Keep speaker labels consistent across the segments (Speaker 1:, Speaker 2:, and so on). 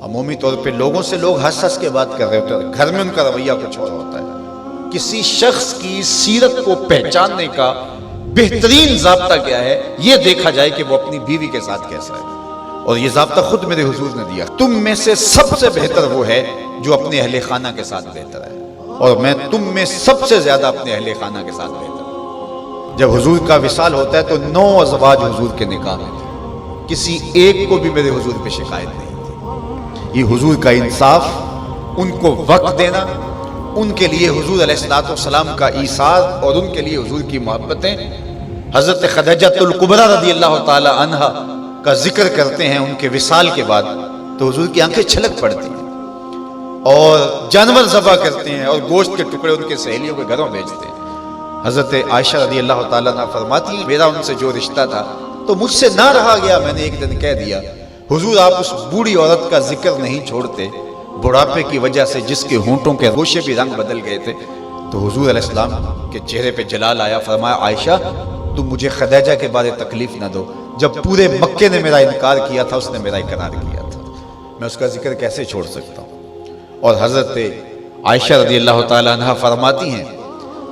Speaker 1: عمومی طور پہ لوگوں سے لوگ ہنس ہنس کے بات کر رہے ہوتے ہیں، گھر میں ان کا رویہ کچھ اور ہوتا ہے۔ کسی شخص کی سیرت کو پہچاننے کا بہترین ضابطہ کیا ہے، یہ دیکھا جائے کہ وہ اپنی بیوی کے ساتھ کیسا ہے، اور یہ ضابطہ خود میرے حضور نے دیا۔ تم میں سے سب سے بہتر وہ ہے جو اپنے اہل خانہ کے ساتھ بہتر ہے، اور میں تم میں سب سے زیادہ اپنے اہل خانہ کے ساتھ بہتر ہوں۔ جب حضور کا وصال ہوتا ہے تو 9 ازواج حضور کے نکاح میں تھے، کسی ایک کو بھی میرے حضور پہ شکایت نہیں تھی۔ یہ حضور کا انصاف، ان کو وقت دینا، ان کے لیے حضور علیہ السلام کا ایثار اور ان کے لیے حضور کی محبتیں۔ حضرت خدیجہ الکبریٰ رضی اللہ تعالی عنہ کا ذکر کرتے ہیں ان کے وصال کے بعد تو حضور کی آنکھیں چھلک پڑتی ہیں، اور جانور ذبح کرتے ہیں اور گوشت کے ٹکڑے ان کے سہیلیوں کے گھروں بھیجتے ہیں۔ حضرت عائشہ رضی اللہ تعالیٰ عنہ فرماتی ہیں میرا ان سے جو رشتہ تھا تو مجھ سے نہ رہا گیا، میں نے ایک دن کہہ دیا حضور آپ اس بوڑھی عورت کا ذکر نہیں چھوڑتے، بڑھاپے کی وجہ سے جس کے ہونٹوں کے گوشے بھی رنگ بدل گئے تھے۔ تو حضور علیہ السلام کے چہرے پہ جلال آیا، فرمایا عائشہ تم مجھے خدیجہ کے بارے تکلیف نہ دو، جب پورے مکے نے میرا انکار کیا تھا اس نے میرا اقرار کیا تھا، میں اس کا ذکر کیسے چھوڑ سکتا ہوں۔ اور حضرت عائشہ رضی اللہ تعالی عنہ فرماتی ہیں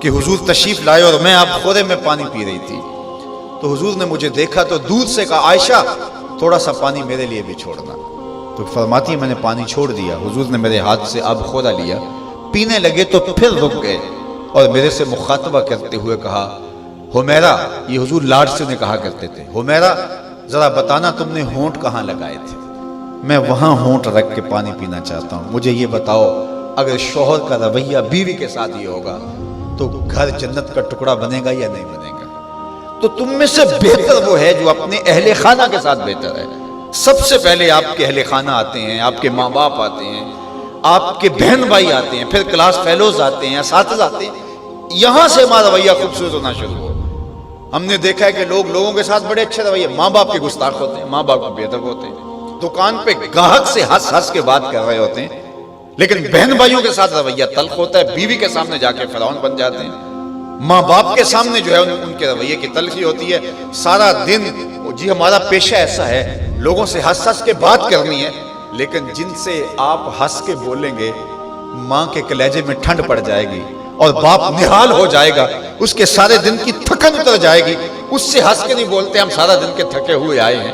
Speaker 1: کہ حضور تشریف لائے اور میں آپ خورے میں پانی پی رہی تھی، تو حضور نے مجھے دیکھا تو دودھ سے کہا عائشہ تھوڑا سا پانی میرے لیے بھی چھوڑنا، تو فرماتی ہے میں نے پانی چھوڑ دیا، حضور نے میرے ہاتھ سے آب خورا لیا، پینے لگے تو پھر رک گئے اور میرے سے مخاطبہ کرتے ہوئے کہا حمیرہ، یہ حضور لاڈ سے انہیں کہا کرتے تھے، حمیرہ ذرا بتانا تم نے ہونٹ کہاں لگائے تھے، میں وہاں ہونٹ رکھ کے پانی پینا چاہتا ہوں، مجھے یہ بتاؤ اگر شوہر کا رویہ بیوی کے ساتھ یہ ہوگا تو گھر جنت کا ٹکڑا بنے گا یا نہیں بنے گا؟ تو تم میں سے بہتر وہ ہے جو اپنے اہل خانہ کے ساتھ بہتر ہے۔ سب سے پہلے آپ کے اہل خانہ آتے ہیں، آپ کے ماں باپ آتے ہیں، آپ کے بہن بھائی آتے ہیں، پھر کلاس فیلوز آتے ہیں، اساتذہ آتے ہیں، یہاں سے ہمارا رویہ خوبصورت ہونا شروع ہو۔ ہم نے دیکھا ہے کہ لوگوں کے ساتھ بڑے اچھے رویے، ماں باپ کے گستاخ ہوتے ہیں، ماں باپ کے بے ادب ہوتے ہیں، دکان پہ گاہک سے ہنس ہنس کے بات کر رہے ہوتے ہیں، لیکن بہن بھائیوں کے ساتھ رویہ تلخ ہوتا ہے، بیوی کے سامنے جا کے فرعون بن جاتے ہیں، ماں باپ کے سامنے جو ہے ان کے رویے کی تلخی ہوتی ہے۔ سارا دن جی ہمارا پیشہ ایسا ہے لوگوں سے ہنس ہنس کے بات کرنی ہے، لیکن جن سے آپ ہنس کے بولیں گے ماں کے کلیجے میں ٹھنڈ پڑ جائے گی اور باپ نہال ہو جائے گا، اس کے سارے دن کی تھکن اتر جائے گی، اس سے ہنس کے نہیں بولتے ہم سارا دن کے تھکے ہوئے آئے ہیں،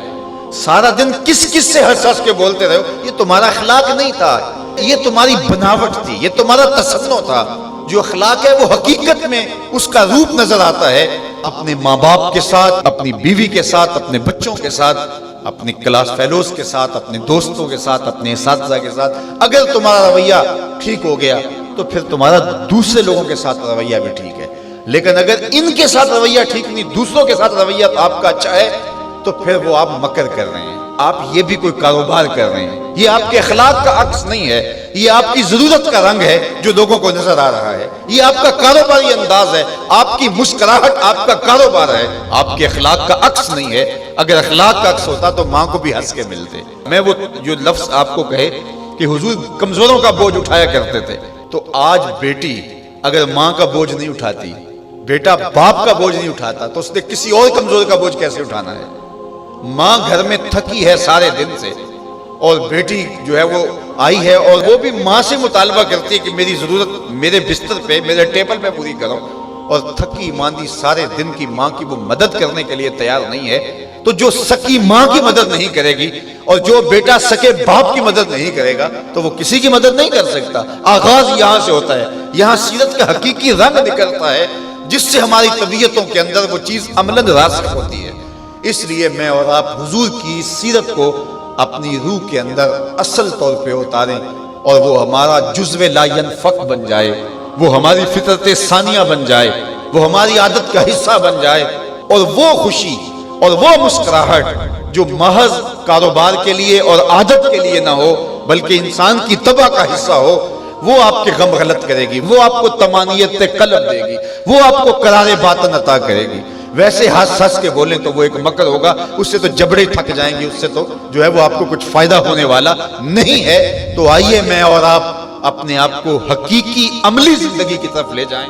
Speaker 1: سارا دن کس سے ہنس ہنس کے بولتے رہے ہو، یہ تمہارا اخلاق نہیں تھا، یہ تمہاری بناوٹ تھی، یہ تمہارا تصنع تھا۔ جو اخلاق ہے وہ حقیقت میں اس کا روپ نظر آتا ہے اپنے ماں باپ کے ساتھ، اپنی بیوی کے ساتھ، اپنے بچوں کے ساتھ، اپنی کلاس فیلوز کے ساتھ، اپنے دوستوں کے ساتھ، اپنے اساتذہ کے ساتھ۔ اگر تمہارا رویہ ٹھیک ہو گیا تو پھر تمہارا دوسرے لوگوں کے ساتھ رویہ بھی ٹھیک ہے، لیکن اگر ان کے ساتھ رویہ ٹھیک نہیں، دوسروں کے ساتھ رویہ آپ کا اچھا ہے تو پھر وہ آپ مکر کر رہے ہیں، آپ یہ بھی کوئی کاروبار کر رہے ہیں، یہ آپ کے اخلاق کا عکس نہیں ہے، یہ آپ کی ضرورت کا رنگ ہے جو لوگوں کو نظر آ رہا ہے، یہ آپ کا کاروباری انداز ہے، آپ کی مسکراہٹ آپ کا کاروبار ہے، آپ کے اخلاق کا عکس نہیں ہے۔ اگر اخلاق کا عکس ہوتا تو ماں کو بھی ہنس کے ملتے۔ میں وہ جو لفظ آپ کو کہے کہ حضور کمزوروں کا بوجھ اٹھایا کرتے تھے، تو آج بیٹی اگر ماں کا بوجھ نہیں اٹھاتی، بیٹا باپ کا بوجھ نہیں اٹھاتا، تو اس نے کسی اور کمزور کا بوجھ کیسے اٹھانا ہے؟ ماں گھر میں تھکی ہے سارے دن سے اور بیٹی جو ہے وہ آئی ہے اور وہ بھی ماں سے مطالبہ کرتی ہے کہ میری ضرورت میرے بستر پہ، میرے ٹیبل پہ پوری کرو، اور تھکی ماندی سارے دن کی ماں کی وہ مدد کرنے کے لیے تیار نہیں ہے، تو جو سکی ماں کی مدد نہیں کرے گی اور جو بیٹا سکے باپ کی مدد نہیں کرے گا تو وہ کسی کی مدد نہیں کر سکتا۔ آغاز یہاں سے ہوتا ہے، یہاں سیرت کا حقیقی رنگ نکلتا ہے جس سے ہماری طبیعتوں کے اندر وہ چیز عملاً راسخ ہوتی ہے۔ اس لیے میں اور آپ حضور کی سیرت کو اپنی روح کے اندر اصل طور پہ اتاریں اور وہ ہمارا جزو لا ینفک بن جائے، وہ ہماری فطرت ثانیہ بن جائے، وہ ہماری عادت کا حصہ بن جائے، اور وہ خوشی اور وہ مسکراہٹ جو محض کاروبار کے لیے اور عادت کے لیے نہ ہو بلکہ انسان کی طبع کا حصہ ہو، وہ آپ کے غم غلط کرے گی، وہ آپ کو طمانینت قلب دے گی، وہ آپ کو قرار باطن عطا کرے گی۔ ویسے ہنس ہنس کے بولیں تو وہ ایک مکر ہوگا، اس سے تو جبڑے تھک جائیں گے، اس سے تو جو ہے وہ آپ کو کچھ فائدہ ہونے والا نہیں ہے۔ تو آئیے میں اور آپ اپنے آپ کو حقیقی عملی زندگی کی طرف لے جائیں۔